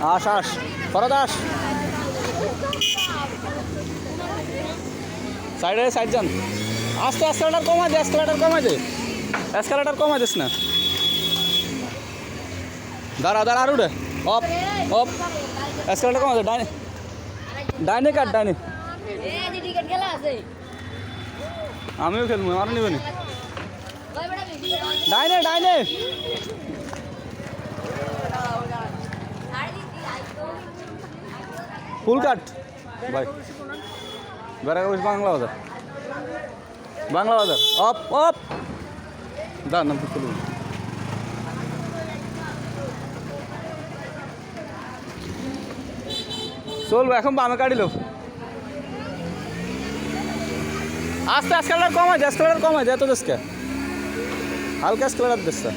আস আস ফরাদ আস সাইডে সাইড যান আস্তে এসকেলেটার কমাই দে এসকেলেটার কমাই দে এসকেলেটার কমাই দিস না দাঁড়া দাঁড়া আর উঠে অপ অপ এসকেলেটার কমাই দে ডাইনে ডাইনে কাট ডাইনে আমিও খেলবো আমারও নিবে না ডাইনে ডাইনে ফুল কাট ভাই বেড়াগোশ বাংলা বাজার বাংলা বাজার অপ অপ দাঁড় নাম চলুন চলবো এখন বামে কাটিল আস্তে এসকেলেটার কমাই দে এসকেলেটার কমাই দে এত দেশকে হালকা এসকেলেটার দেশটা